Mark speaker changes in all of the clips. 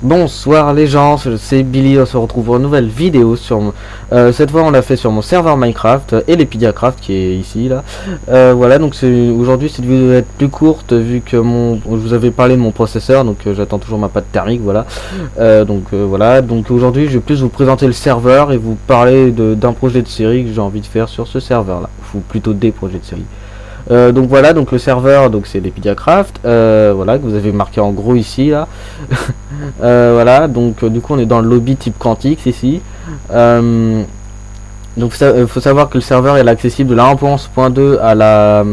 Speaker 1: Bonsoir les gens, c'est Billy, on se retrouve pour une nouvelle vidéo sur cette fois on l'a fait sur mon serveur Minecraft et l'Epediacraft qui est ici là. Voilà, donc aujourd'hui cette vidéo va être plus courte vu que je vous avais parlé de mon processeur, donc j'attends toujours ma pâte thermique, voilà. Voilà, donc aujourd'hui je vais plus vous présenter le serveur et vous parler d'un projet de série que j'ai envie de faire sur ce serveur là, ou plutôt des projets de série. Donc voilà, donc le serveur, donc c'est l'Epediacraft, voilà, que vous avez marqué en gros ici là. Voilà, donc du coup on est dans le lobby type Quantix ici. Donc faut savoir que le serveur est accessible de la 1.11.2 à la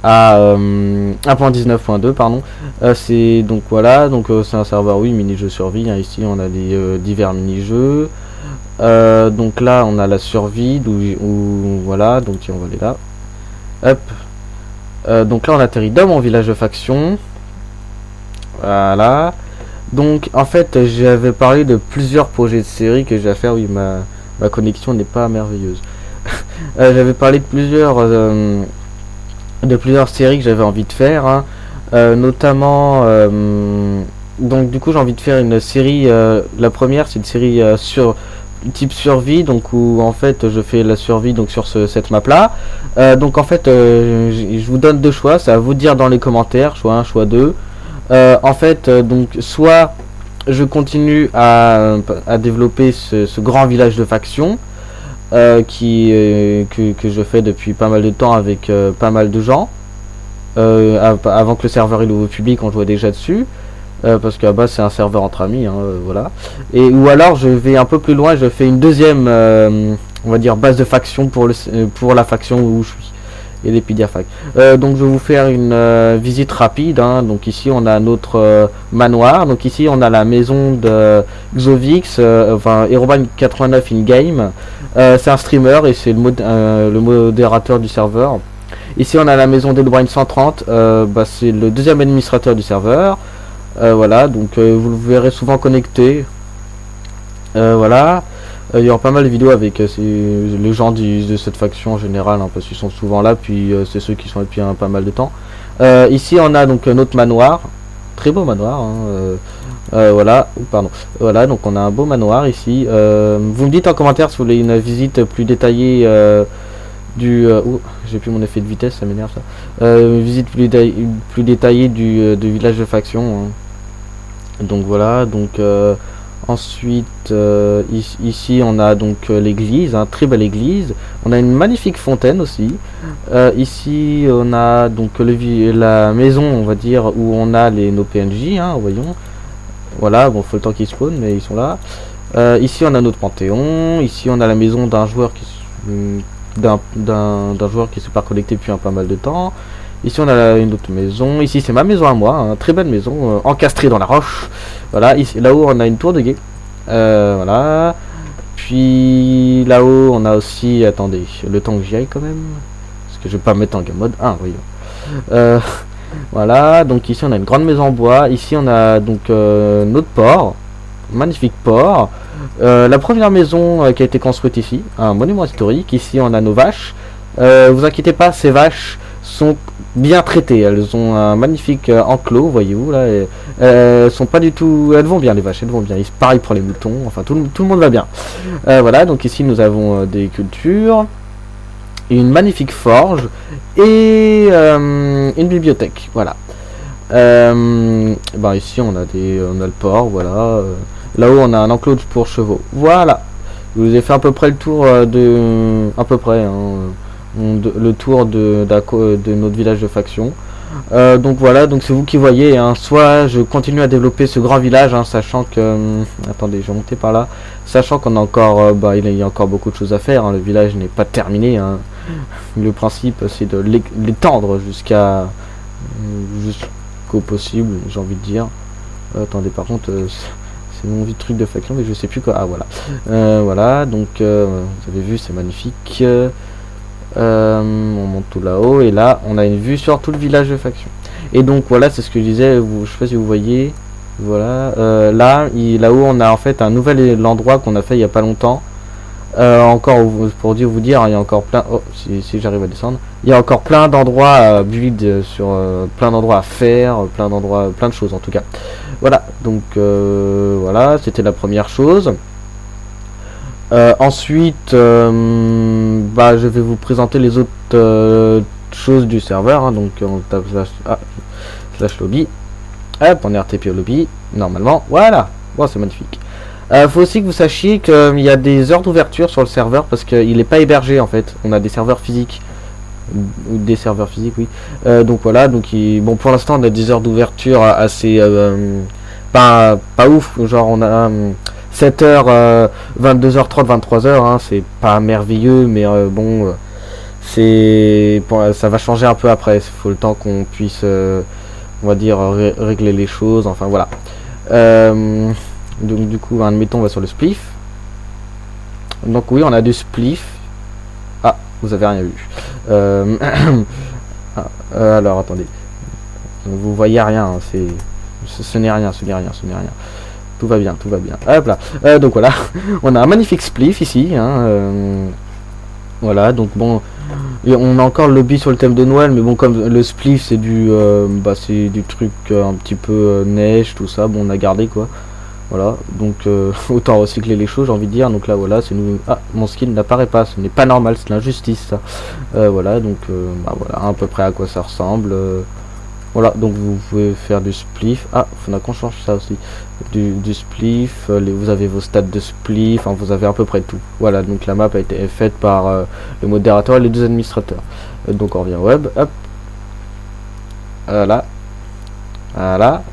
Speaker 1: 1.19.2 pardon. C'est donc voilà, donc c'est un serveur, oui, mini-jeu survie, hein. Ici on a les divers mini-jeux. Donc là on a la survie où voilà, donc on va aller là. Hop. Donc là on atterrit dans mon village de faction. Voilà. Donc en fait j'avais parlé de plusieurs projets de série que j'ai à faire. Oui, ma connexion n'est pas merveilleuse. J'avais parlé de plusieurs séries que j'avais envie de faire, hein. Notamment donc du coup j'ai envie de faire une série, la première c'est une série sur type survie, donc où en fait je fais la survie donc sur cette map là. Donc en fait je vous donne deux choix, c'est à vous de dire dans les commentaires, choix 1, choix 2. En fait donc soit je continue à développer ce grand village de faction que je fais depuis pas mal de temps avec pas mal de gens, avant que le serveur il ouvre au public, on jouait déjà dessus. Parce qu'à base c'est un serveur entre amis, hein, voilà. Ou alors je vais un peu plus loin, je fais une deuxième on va dire base de faction pour la faction où je suis, et l'Epediafac. Donc je vais vous faire une visite rapide, hein. Donc ici on a notre manoir, donc ici on a la maison de Xovix, enfin Herobrine89 in game. C'est un streamer et c'est le modérateur du serveur. Ici on a la maison d'Herobrine130, c'est le deuxième administrateur du serveur. Voilà, donc vous le verrez souvent connecté. Voilà, il y aura pas mal de vidéos avec les gens de cette faction en général, hein, parce qu'ils sont souvent là, puis c'est ceux qui sont là depuis pas mal de temps. Ici on a donc notre manoir, très beau manoir, hein, voilà, pardon, voilà, donc on a un beau manoir ici. Vous me dites en commentaire si vous voulez une visite plus détaillée j'ai plus mon effet de vitesse, ça m'énerve ça. Visite plus détaillée du village de faction, hein. Donc voilà, donc ensuite ici on a donc l'église, hein, très belle église. On a une magnifique fontaine aussi. Ici on a donc la maison, on va dire, où on a nos PNJ, hein, voyons. Voilà, bon, faut le temps qu'ils spawnent, mais ils sont là. Ici on a notre panthéon. Ici on a la maison d'un joueur d'un joueur qui s'est pas connecté depuis pas mal de temps. Ici on a une autre maison. Ici c'est ma maison à moi, hein, très belle maison, encastrée dans la roche. Voilà, ici là-haut on a une tour de guet. Voilà. Puis là-haut on a aussi, attendez, le temps que j'y aille quand même, parce que je vais pas me mettre en game mode 1, voyons. Voilà, donc ici on a une grande maison en bois. Ici on a donc notre port, magnifique port. La première maison qui a été construite ici, un monument historique. Ici on a nos vaches. Vous inquiétez pas, ces vaches sont bien traitées, elles ont un magnifique enclos, voyez-vous là. Elles sont pas du tout, elles vont bien, les vaches, elles vont bien. Pareil pour les moutons, enfin tout le monde va bien. Voilà, donc ici nous avons des cultures, une magnifique forge et une bibliothèque, voilà. Ici on a le port, voilà. Là-haut on a un enclos pour chevaux, voilà. Je vous ai fait à peu près le tour le tour de notre village de faction. Donc voilà, donc c'est vous qui voyez, hein. Soit je continue à développer ce grand village, hein, sachant que attendez, je vais monter par là, sachant qu'on a encore il y a encore beaucoup de choses à faire, hein. Le village n'est pas terminé, hein. Le principe c'est de l'étendre jusqu'au possible, j'ai envie de dire. Attendez, par contre c'est mon truc de faction mais je sais plus quoi. Ah voilà. Voilà, donc vous avez vu, c'est magnifique. On monte tout là-haut et là on a une vue sur tout le village de faction. Et donc voilà, c'est ce que je disais, je sais pas si vous voyez, voilà, là-haut on a en fait un nouvel endroit qu'on a fait il y a pas longtemps. Encore pour vous dire, il y a encore plein. Oh, si j'arrive à descendre, il y a encore plein d'endroits à build sur plein d'endroits à faire, plein de choses en tout cas. Voilà, donc voilà, c'était la première chose. Ensuite, bah, je vais vous présenter les autres choses du serveur. Hein, donc on tape slash lobby. Hop, on est RTP au lobby, normalement. Voilà, bon, c'est magnifique. Faut aussi que vous sachiez qu'il y a des heures d'ouverture sur le serveur parce qu'il n'est pas hébergé en fait. On a des serveurs physiques. Ou des serveurs physiques, oui. Donc voilà, donc bon, pour l'instant on a des heures d'ouverture assez pas ouf. Genre on a 7h, 22h30, 23h. Hein, c'est pas merveilleux, mais bon, ça va changer un peu après. Il faut le temps qu'on puisse, on va dire, régler les choses. Enfin voilà. Donc du coup, admettons, on va sur le spliff. Donc oui, on a du spliff. Ah, vous avez rien vu. Alors attendez. Vous voyez rien. Hein, ce n'est rien. Tout va bien. Hop là. Donc voilà, on a un magnifique spliff ici. Hein, voilà, donc bon, et on a encore le lobby sur le thème de Noël, mais bon, comme le spliff c'est c'est du truc un petit peu neige, tout ça. Bon, on a gardé quoi. Voilà, donc autant recycler les choses, j'ai envie de dire. Donc là, voilà, c'est nous. Ah, mon skin n'apparaît pas, ce n'est pas normal, c'est l'injustice ça. Voilà, donc bah, voilà, à peu près à quoi ça ressemble. Voilà, donc vous pouvez faire du spliff. Ah, faudra qu'on change ça aussi. Du spliff, vous avez vos stats de spliff, enfin, vous avez à peu près tout. Voilà, donc la map a été faite par le modérateur et les deux administrateurs. Donc on revient au web, hop. Voilà. Voilà.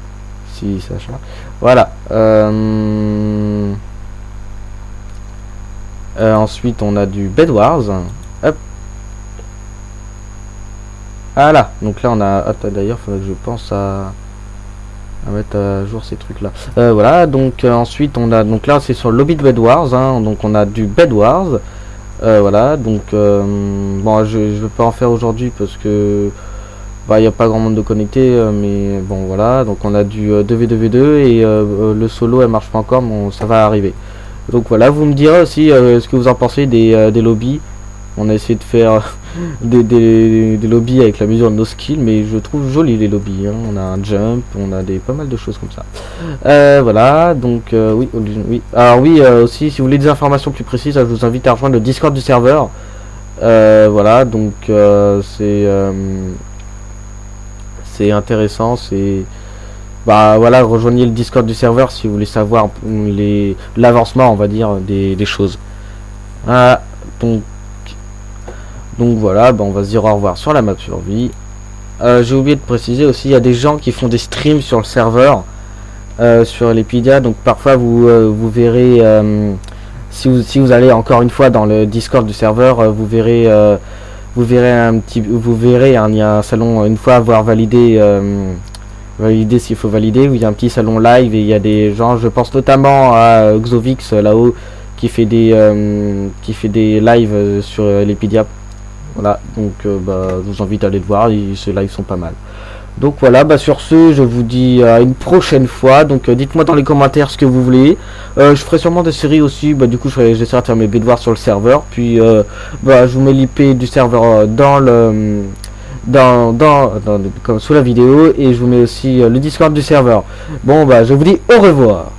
Speaker 1: Si ça change. Voilà. Ensuite, on a du Bed Wars. Hop. Voilà. Donc là, on a. Attends, d'ailleurs, faudrait que je pense à mettre à jour ces trucs là. Voilà. Donc ensuite, on a. Donc là, c'est sur le lobby de Bed Wars. Hein, donc on a du Bed Wars. Voilà. Donc bon, je vais pas en faire aujourd'hui parce que bah, il n'y a pas grand monde de connecté, mais bon voilà, donc on a du 2v2v2 et le solo elle marche pas encore, mais ça va arriver. Donc voilà, vous me direz aussi ce que vous en pensez des lobbies. On a essayé de faire des lobbies avec la mesure de nos skills, mais je trouve joli les lobbies. Hein. On a un jump, on a pas mal de choses comme ça. Voilà, donc oui, oui. Alors oui, aussi, si vous voulez des informations plus précises, je vous invite à rejoindre le Discord du serveur. Voilà, donc c'est intéressant, bah voilà, rejoignez le Discord du serveur si vous voulez savoir l'avancement, on va dire, des choses. Ah, donc voilà, bah on va se dire au revoir sur la map survie. J'ai oublié de préciser aussi, il y a des gens qui font des streams sur le serveur, sur Lepidia, donc parfois vous verrez, si vous allez encore une fois dans le Discord du serveur, vous verrez il y a un salon, une fois avoir validé s'il faut valider, où il y a un petit salon live et il y a des gens, je pense notamment à Xovix là-haut qui fait des lives sur Lepidia. Voilà, donc bah, je vous invite à aller le voir, ces lives sont pas mal. Donc voilà, bah sur ce, je vous dis à une prochaine fois. Donc dites-moi dans les commentaires ce que vous voulez. Je ferai sûrement des séries aussi. Bah du coup, j'essaierai de faire mes devoirs sur le serveur. Puis bah je vous mets l'IP du serveur comme sous la vidéo, et je vous mets aussi le Discord du serveur. Bon bah je vous dis au revoir.